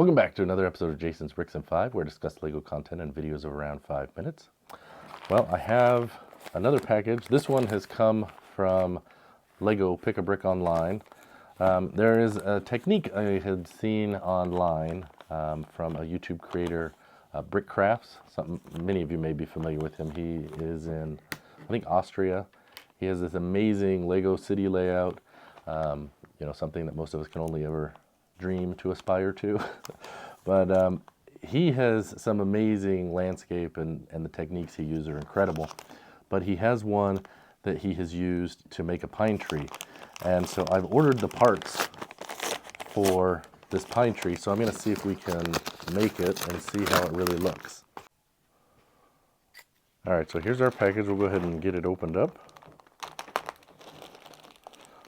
Welcome back to another episode of Jason's Bricks and 5, where I discuss LEGO content and videos of around 5 minutes. Well, I have another package. This one has come from LEGO Pick a Brick Online. There is a technique I had seen online from a YouTube creator, Brick Crafts. Many of you may be familiar with him. He is in, I think, Austria. He has this amazing LEGO city layout, something that most of us can only ever dream to aspire to. But he has some amazing landscape, and the techniques he uses are incredible. But he has one that he has used to make a pine tree. And so I've ordered the parts for this pine tree, so I'm going to see if we can make it and see how it really looks. Alright, so here's our package. We'll go ahead and get it opened up.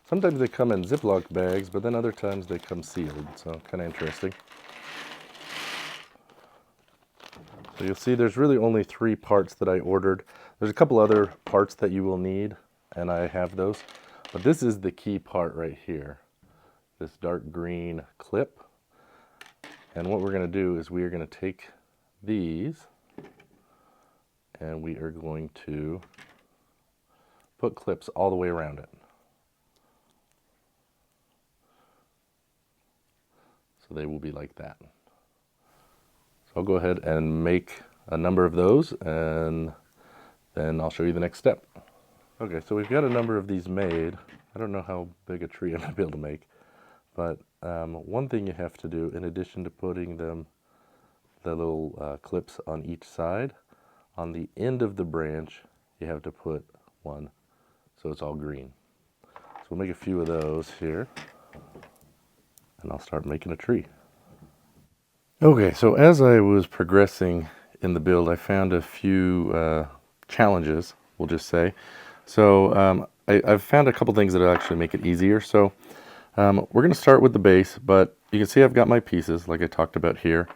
Sometimes they come in Ziploc bags, but then other times they come sealed, so kind of interesting. So you'll see there's really only 3 parts that I ordered. There's a couple other parts that you will need, and I have those. But this is the key part right here, this dark green clip. And what we're going to do is we are going to take these, and we are going to put clips all the way around it. So they will be like that. So I'll go ahead and make a number of those, and then I'll show you the next step. Okay, so we've got a number of these made. I don't know how big a tree I'm going to be able to make, but one thing you have to do, in addition to putting the little clips on each side, on the end of the branch, you have to put one so it's all green. So we'll make a few of those here, and I'll start making a tree. Okay, so as I was progressing in the build, I found a few challenges, we'll just say. So I've found a couple things that will actually make it easier. So we're going to start with the base, but you can see I've got my pieces like I talked about here.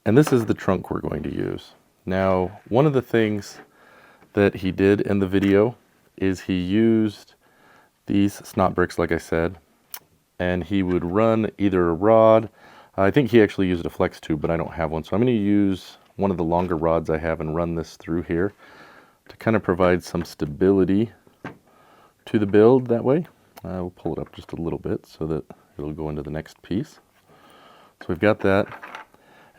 And this is the trunk we're going to use. Now, one of the things that he did in the video is he used these snot bricks, like I said, and he would run either a rod. I think he actually used a flex tube, but I don't have one. So I'm going to use one of the longer rods I have and run this through here to kind of provide some stability to the build that way. We'll pull it up just a little bit so that it'll go into the next piece. So we've got that.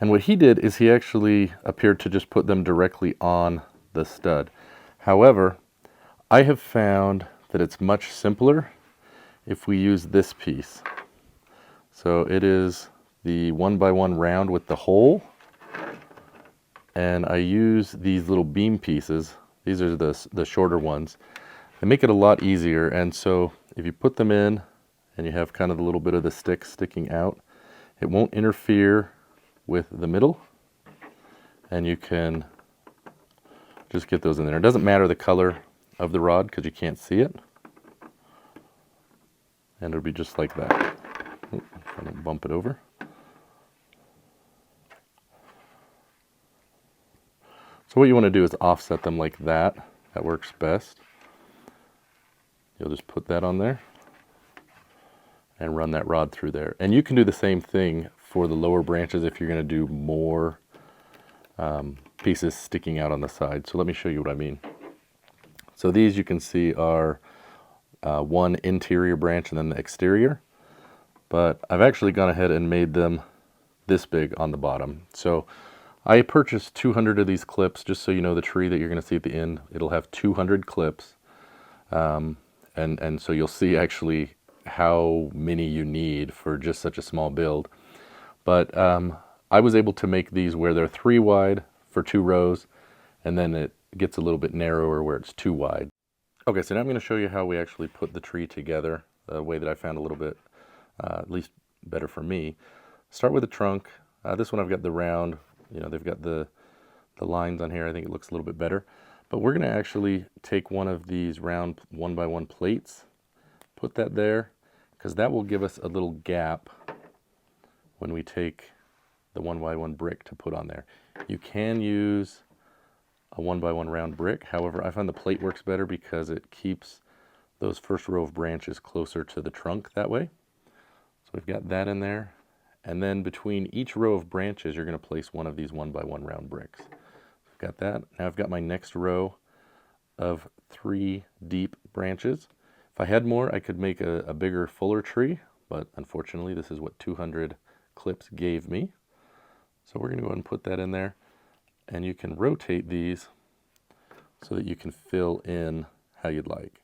And what he did is he actually appeared to just put them directly on the stud. However, I have found that it's much simpler if we use this piece. So it is the 1x1 round with the hole, and I use these little beam pieces. These are the shorter ones. They make it a lot easier, and so if you put them in and you have kind of a little bit of the stick sticking out, it won't interfere with the middle, and you can just get those in there. It doesn't matter the color of the rod because you can't see it. And it'll be just like that. I don't bump it over. So what you want to do is offset them like that. That works best. You'll just put that on there and run that rod through there. And you can do the same thing for the lower branches if you're going to do more pieces sticking out on the side. So let me show you what I mean. So these you can see are one interior branch and then the exterior, but I've actually gone ahead and made them this big on the bottom. So I purchased 200 of these clips, just so you know the tree that you're going to see at the end, it'll have 200 clips, and so you'll see actually how many you need for just such a small build. But I was able to make these where they're 3 wide for 2 rows, and then it gets a little bit narrower where it's 2 wide. Okay, so now I'm going to show you how we actually put the tree together, the way that I found a little bit, at least better for me. Start with the trunk. This one I've got the round, they've got the lines on here. I think it looks a little bit better. But we're going to actually take one of these round 1x1 plates, put that there, because that will give us a little gap when we take the 1x1 brick to put on there. You can use a 1x1 round brick. However, I find the plate works better because it keeps those first row of branches closer to the trunk that way. So we've got that in there. And then between each row of branches, you're going to place one of these 1x1 round bricks. I've got that. Now I've got my next row of 3 deep branches. If I had more, I could make a bigger, fuller tree, but unfortunately this is what 200 clips gave me. So we're going to go ahead and put that in there, and you can rotate these so that you can fill in how you'd like.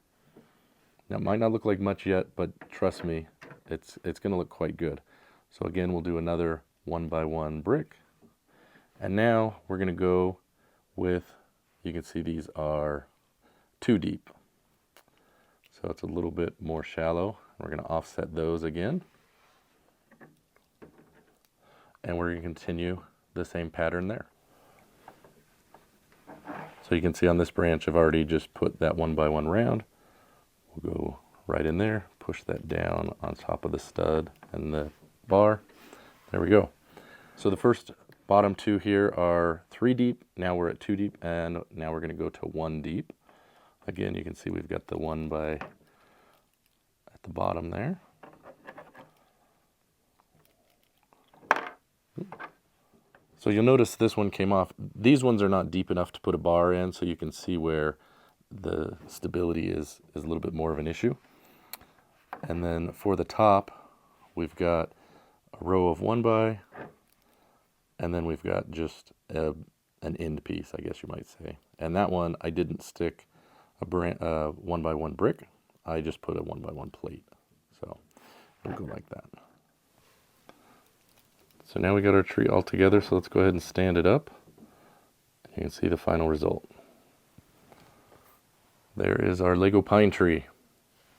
Now it might not look like much yet, but trust me, it's going to look quite good. So again, we'll do another 1x1 brick. And now we're going to go with, you can see these are 2 deep. So it's a little bit more shallow. We're going to offset those again. And we're going to continue the same pattern there. So you can see on this branch, I've already just put that 1x1 round. We'll go right in there, push that down on top of the stud and the bar. There we go. So the first bottom 2 here are 3 deep. Now we're at 2 deep, and now we're going to go to 1 deep. Again, you can see we've got the 1 by at the bottom there. So you'll notice this one came off. These ones are not deep enough to put a bar in, so you can see where the stability is a little bit more of an issue. And then for the top, we've got a row of 1 by, and then we've got just an end piece, I guess you might say. And that one, I didn't stick a 1x1 brick. I just put a 1x1 plate. So we'll go like that. So now we got our tree all together, so let's go ahead and stand it up. You can see the final result. There is our Lego pine tree.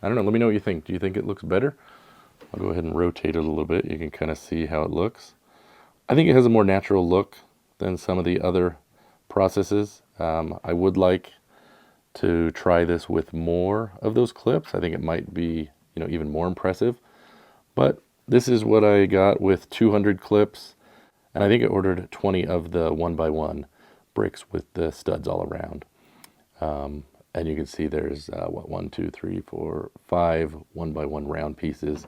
I don't know, let me know what you think. Do you think it looks better? I'll go ahead and rotate it a little bit. You can kind of see how it looks. I think it has a more natural look than some of the other processes. I would like to try this with more of those clips. I think it might be, even more impressive. But this is what I got with 200 clips, and I think I ordered 20 of the 1x1 bricks with the studs all around. And you can see there's 1, 2, 3, 4, 5 1x1 round pieces,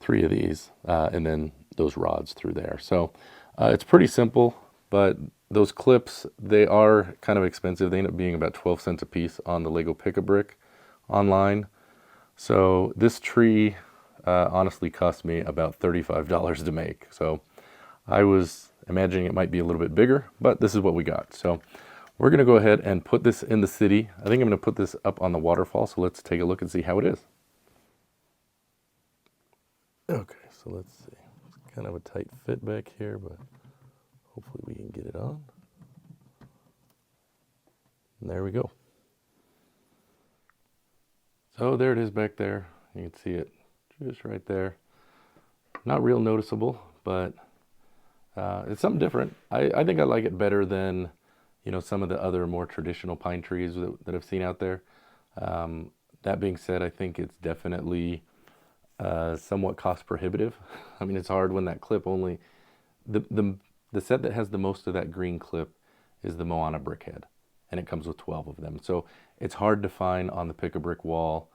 3 of these, and then those rods through there. So it's pretty simple, but those clips, they are kind of expensive. They end up being about 12 cents a piece on the Lego Pick-a-Brick online. So this tree honestly cost me about $35 to make. So I was imagining it might be a little bit bigger, but this is what we got. So we're going to go ahead and put this in the city. I think I'm going to put this up on the waterfall, so let's take a look and see how it is. Okay, so let's see. It's kind of a tight fit back here, but hopefully we can get it on. And there we go. So there it is back there. You can see it just right there. Not real noticeable, but it's something different. I think I like it better than some of the other more traditional pine trees that I've seen out there. That being said, I think it's definitely somewhat cost prohibitive. I mean, it's hard when that clip only, the set that has the most of that green clip is the Moana Brickhead, and it comes with 12 of them. So it's hard to find on the Pick-a-Brick wall.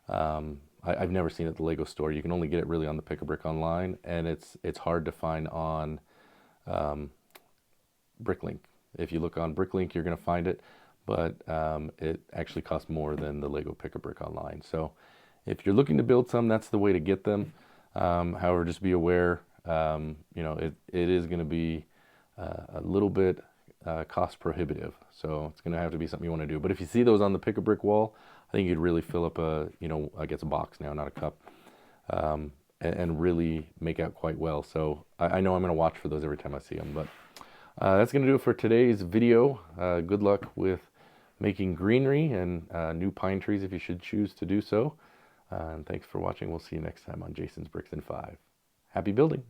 I've never seen it at the Lego store. You can only get it really on the Pick-a-Brick online, and it's hard to find on Bricklink. If you look on Bricklink, you're going to find it, but it actually costs more than the Lego Pick-a-Brick online. So if you're looking to build some, that's the way to get them. However, just be aware, it is going to be a little bit cost prohibitive. So it's going to have to be something you want to do. But if you see those on the Pick-a-Brick wall, I think you'd really fill up I guess a box now, not a cup, and really make out quite well. So I know I'm going to watch for those every time I see them. But that's going to do it for today's video. Good luck with making greenery and new pine trees if you should choose to do so. And thanks for watching. We'll see you next time on Jason's Bricks in 5. Happy building!